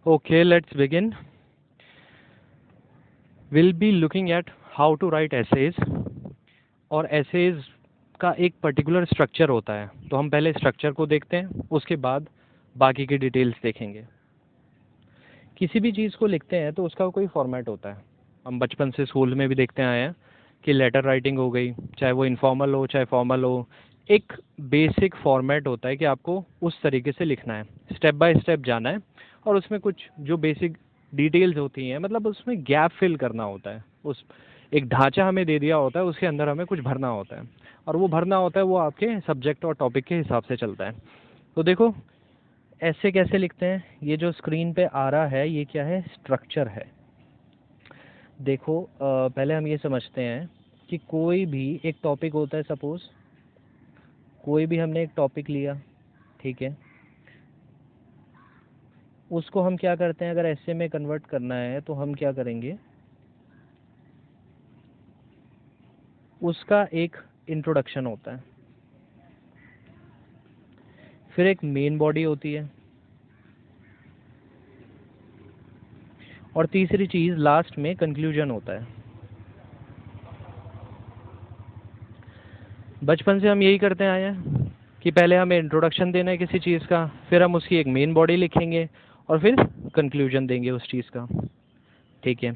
Okay, let's begin. We'll be looking at how to write essays. और essays का एक particular structure होता है, तो हम पहले स्ट्रक्चर को देखते हैं, उसके बाद बाकी की डिटेल्स देखेंगे। किसी भी चीज़ को लिखते हैं तो उसका कोई फॉर्मेट होता है। हम बचपन से स्कूल में भी देखते आए हैं कि लेटर राइटिंग हो गई, चाहे वो इनफॉर्मल हो चाहे फॉर्मल हो, एक बेसिक फॉर्मेट होता है कि आपको उस तरीके से लिखना है, स्टेप बाय स्टेप जाना है। और उसमें कुछ जो बेसिक डिटेल्स होती हैं, मतलब उसमें गैप फिल करना होता है। उस एक ढांचा हमें दे दिया होता है, उसके अंदर हमें कुछ भरना होता है, और वो भरना होता है वो आपके सब्जेक्ट और टॉपिक के हिसाब से चलता है। तो देखो, ऐसे कैसे लिखते हैं। ये जो स्क्रीन पे आ रहा है ये क्या है, स्ट्रक्चर है। देखो, पहले हम ये समझते हैं कि कोई भी एक टॉपिक होता है। सपोज कोई भी हमने एक टॉपिक लिया, ठीक है, उसको हम क्या करते हैं, अगर ऐसे में कन्वर्ट करना है तो हम क्या करेंगे, उसका एक इंट्रोडक्शन होता है, फिर एक मेन बॉडी होती है, और तीसरी चीज़ लास्ट में कंक्लूजन होता है। बचपन से हम यही करते आए हैं कि पहले हमें इंट्रोडक्शन देना है किसी चीज़ का, फिर हम उसकी एक मेन बॉडी लिखेंगे, और फिर कंक्लूजन देंगे उस चीज़ का। ठीक है,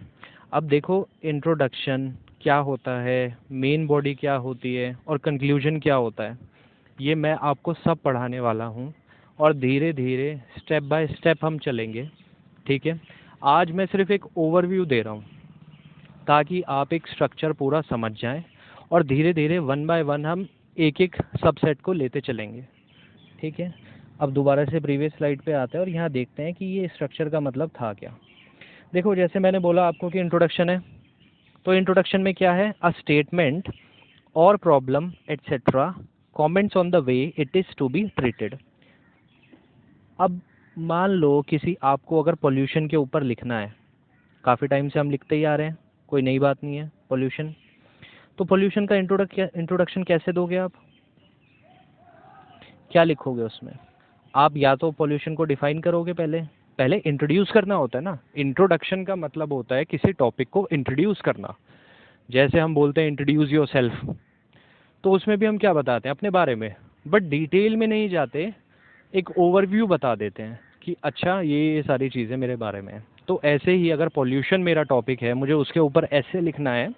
अब देखो, इंट्रोडक्शन क्या होता है, मेन बॉडी क्या होती है, और कंक्लूजन क्या होता है, ये मैं आपको सब पढ़ाने वाला हूँ। और धीरे धीरे स्टेप बाय स्टेप हम चलेंगे। ठीक है, आज मैं सिर्फ एक ओवरव्यू दे रहा हूँ ताकि आप एक स्ट्रक्चर पूरा समझ जाएं, और धीरे धीरे वन बाय वन हम एक एक सबसेट को लेते चलेंगे। ठीक है, अब दोबारा से प्रीवियस स्लाइड पे आते हैं और यहाँ देखते हैं कि ये स्ट्रक्चर का मतलब था क्या। देखो, जैसे मैंने बोला आपको कि इंट्रोडक्शन है, तो इंट्रोडक्शन में क्या है, अ स्टेटमेंट और problem etcetera, comments on the way it is to be treated. अब मान लो किसी आपको अगर पोल्यूशन के ऊपर लिखना है, काफ़ी टाइम से हम लिखते ही आ रहे हैं, कोई नई बात नहीं है, पोल्यूशन। तो पोल्यूशन का इंट्रोडक्शन कैसे दोगे आप, क्या लिखोगे उसमें। आप या तो पोल्यूशन को डिफाइन करोगे, पहले पहले इंट्रोड्यूस करना होता है ना। इंट्रोडक्शन का मतलब होता है किसी टॉपिक को इंट्रोड्यूस करना। जैसे हम बोलते हैं इंट्रोड्यूस योर सेल्फ, तो उसमें भी हम क्या बताते हैं अपने बारे में, बट डिटेल में नहीं जाते, एक ओवरव्यू बता देते हैं कि अच्छा ये सारी चीज़ें मेरे बारे में हैं। तो ऐसे ही अगर पोल्यूशन मेरा टॉपिक है, मुझे उसके ऊपर ऐसे लिखना है,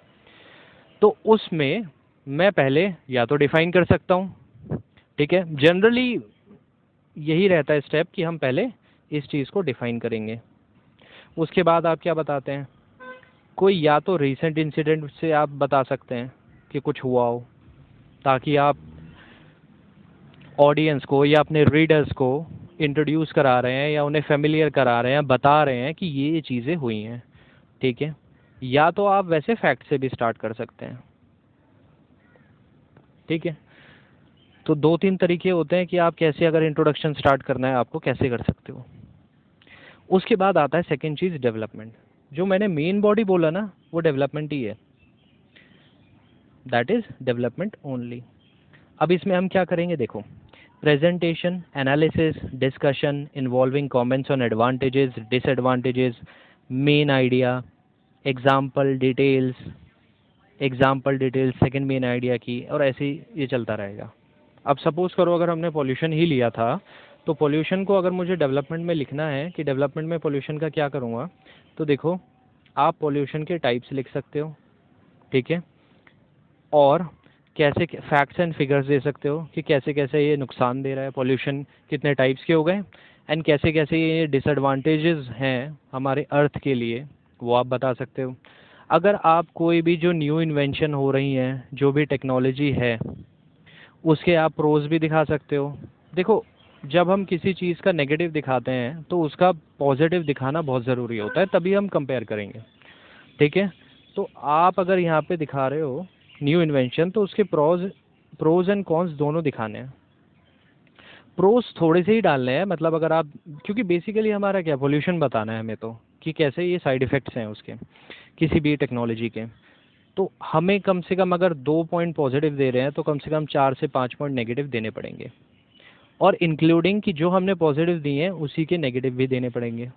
तो उसमें मैं पहले या तो डिफाइन कर सकता हूँ। ठीक है, जनरली यही रहता है स्टेप कि हम पहले इस चीज़ को डिफाइन करेंगे, उसके बाद आप क्या बताते हैं, कोई या तो रीसेंट इंसिडेंट से आप बता सकते हैं कि कुछ हुआ हो, ताकि आप ऑडियंस को या अपने रीडर्स को इंट्रोड्यूस करा रहे हैं या उन्हें फेमिलियर करा रहे हैं, बता रहे हैं कि ये चीज़ें हुई हैं। ठीक है, या तो आप वैसे फैक्ट से भी स्टार्ट कर सकते हैं। ठीक है, तो दो तीन तरीके होते हैं कि आप कैसे, अगर इंट्रोडक्शन स्टार्ट करना है आपको, कैसे कर सकते हो। उसके बाद आता है सेकंड चीज़, डेवलपमेंट। जो मैंने मेन बॉडी बोला ना, वो डेवलपमेंट ही है, दैट इज़ डेवलपमेंट ओनली। अब इसमें हम क्या करेंगे, देखो, presentation, analysis, discussion involving comments on advantages disadvantages, main idea, example details, example details second main idea की, और ऐसे ही ये चलता रहेगा। अब सपोज करो अगर हमने पॉल्यूशन ही लिया था, तो पॉल्यूशन को अगर मुझे डेवलपमेंट में लिखना है कि डेवलपमेंट में पॉल्यूशन का क्या करूँगा, तो देखो, आप पॉल्यूशन के टाइप्स लिख सकते हो। ठीक है, और कैसे फैक्ट्स एंड फिगर्स दे सकते हो कि कैसे कैसे ये नुकसान दे रहा है, पॉल्यूशन कितने टाइप्स के हो गए, एंड कैसे कैसे ये डिसएडवांटेजेस हैं हमारे अर्थ के लिए, वो आप बता सकते हो। अगर आप कोई भी जो न्यू इन्वेंशन हो रही हैं, जो भी टेक्नोलॉजी है, उसके आप प्रोज भी दिखा सकते हो। देखो, जब हम किसी चीज़ का नेगेटिव दिखाते हैं तो उसका पॉजिटिव दिखाना बहुत ज़रूरी होता है, तभी हम कंपेयर करेंगे। ठीक है, तो आप अगर यहाँ पे दिखा रहे हो न्यू इन्वेंशन, तो उसके प्रोज एंड कॉन्स दोनों दिखाने हैं। प्रोज थोड़े से ही डालने हैं, मतलब अगर आप, क्योंकि बेसिकली हमारा क्या, पोल्यूशन बताना है हमें, तो कि कैसे ये साइड इफ़ेक्ट्स हैं उसके, किसी भी टेक्नोलॉजी के। तो हमें कम से कम अगर 2 पॉइंट पॉजिटिव दे रहे हैं, तो कम से कम 4 से 5 पॉइंट नेगेटिव देने पड़ेंगे, और इंक्लूडिंग कि जो हमने पॉजिटिव दिए हैं उसी के नेगेटिव भी देने पड़ेंगे।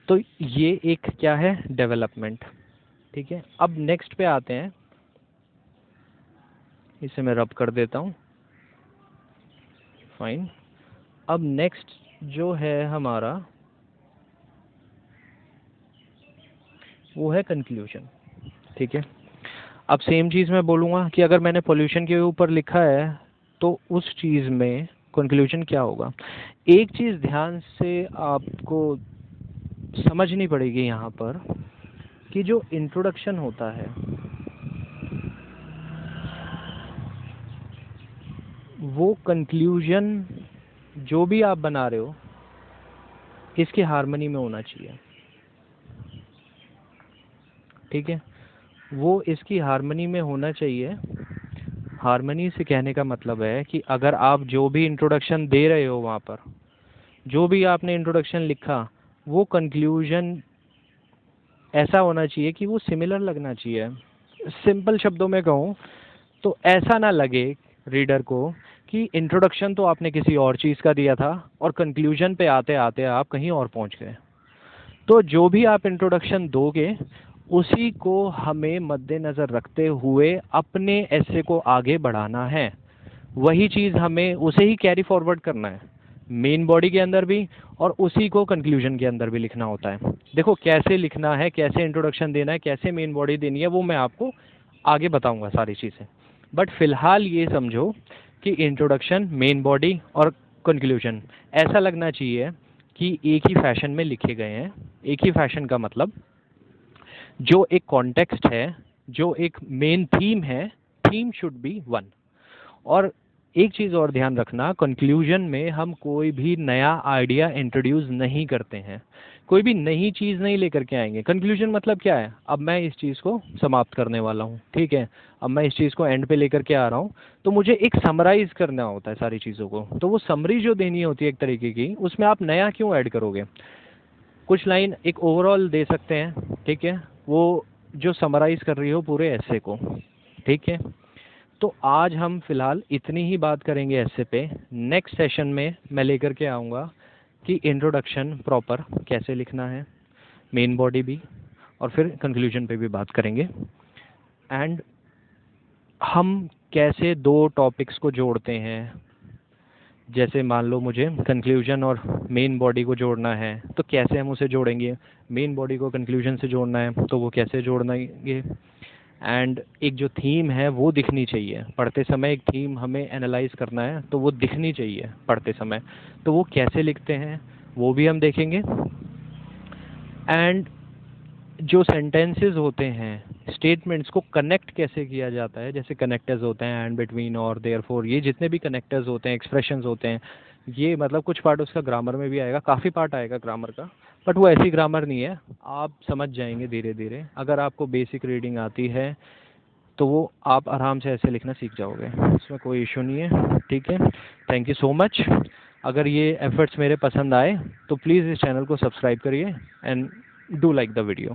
तो ये एक क्या है, डेवलपमेंट। ठीक है, अब नेक्स्ट पे आते हैं, इसे मैं रब कर देता हूँ, फाइन। अब नेक्स्ट जो है हमारा वो है कंक्लूजन। ठीक है, अब सेम चीज़ मैं बोलूँगा कि अगर मैंने पोल्यूशन के ऊपर लिखा है तो उस चीज़ में कंक्लूजन क्या होगा। एक चीज़ ध्यान से आपको समझनी पड़ेगी यहाँ पर कि जो इंट्रोडक्शन होता है वो कंक्लूजन जो भी आप बना रहे हो इसके हार्मनी में होना चाहिए। ठीक है, वो इसकी हार्मनी में होना चाहिए। हार्मनी से कहने का मतलब है कि अगर आप जो भी इंट्रोडक्शन दे रहे हो वहाँ पर, जो भी आपने इंट्रोडक्शन लिखा, वो कंक्लूजन ऐसा होना चाहिए कि वो सिमिलर लगना चाहिए। सिंपल शब्दों में कहूँ तो ऐसा ना लगे रीडर को कि इंट्रोडक्शन तो आपने किसी और चीज़ का दिया था और कंक्लूजन पे आते आते आप कहीं और पहुँच गए। तो जो भी आप इंट्रोडक्शन दोगे उसी को हमें मद्देनज़र रखते हुए अपने ऐसे को आगे बढ़ाना है। वही चीज़ हमें उसे ही कैरी फॉरवर्ड करना है मेन बॉडी के अंदर भी, और उसी को कंक्लूजन के अंदर भी लिखना होता है। देखो कैसे लिखना है, कैसे इंट्रोडक्शन देना है, कैसे मेन बॉडी देनी है, वो मैं आपको आगे बताऊंगा सारी चीज़ें। बट फिलहाल ये समझो कि इंट्रोडक्शन, मेन बॉडी और कंक्लूजन ऐसा लगना चाहिए कि एक ही फैशन में लिखे गए हैं। एक ही फैशन का मतलब जो एक कॉन्टेक्स्ट है, जो एक मेन थीम है, थीम शुड बी वन। और एक चीज़ और ध्यान रखना, कंक्लूजन में हम कोई भी नया आइडिया इंट्रोड्यूस नहीं करते हैं, कोई भी नई चीज़ नहीं लेकर के आएंगे। कंक्लूजन मतलब क्या है, अब मैं इस चीज़ को समाप्त करने वाला हूँ, ठीक है, अब मैं इस चीज़ को एंड पे लेकर के आ रहा हूँ, तो मुझे एक समराइज़ करना होता है सारी चीज़ों को। तो वो समरी जो देनी होती है एक तरीके की, उसमें आप नया क्यों ऐड करोगे। कुछ लाइन एक ओवरऑल दे सकते हैं, ठीक है, वो जो समराइज़ कर रही हो पूरे ऐसे को। ठीक है, तो आज हम फिलहाल इतनी ही बात करेंगे ऐसे पे। नेक्स्ट सेशन में मैं लेकर के आऊँगा कि इंट्रोडक्शन प्रॉपर कैसे लिखना है, मेन बॉडी भी, और फिर कंक्लूजन पे भी बात करेंगे। एंड हम कैसे दो टॉपिक्स को जोड़ते हैं, जैसे मान लो मुझे कंक्लूजन और मेन बॉडी को जोड़ना है तो कैसे हम उसे जोड़ेंगे, मेन बॉडी को कंक्लूजन से जोड़ना है तो वो कैसे जोड़ेंगे। एंड एक जो थीम है वो दिखनी चाहिए पढ़ते समय, एक थीम हमें एनालाइज करना है तो वो दिखनी चाहिए पढ़ते समय, तो वो कैसे लिखते हैं वो भी हम देखेंगे। एंड जो सेंटेंसेस होते हैं, स्टेटमेंट्स को कनेक्ट कैसे किया जाता है, जैसे कनेक्टर्स होते हैं एंड, बिटवीन, और, देयरफॉर, ये जितने भी कनेक्टर्स होते हैं, एक्सप्रेशंस होते हैं, ये मतलब कुछ पार्ट उसका ग्रामर में भी आएगा, काफ़ी पार्ट आएगा ग्रामर का, बट वो ऐसी ग्रामर नहीं है, आप समझ जाएंगे धीरे धीरे। अगर आपको बेसिक रीडिंग आती है तो वो आप आराम से ऐसे लिखना सीख जाओगे, इसमें कोई इशू नहीं है। ठीक है, थैंक यू सो मच। अगर ये एफर्ट्स मेरे पसंद आए तो प्लीज़ इस चैनल को सब्सक्राइब करिए and do like the video.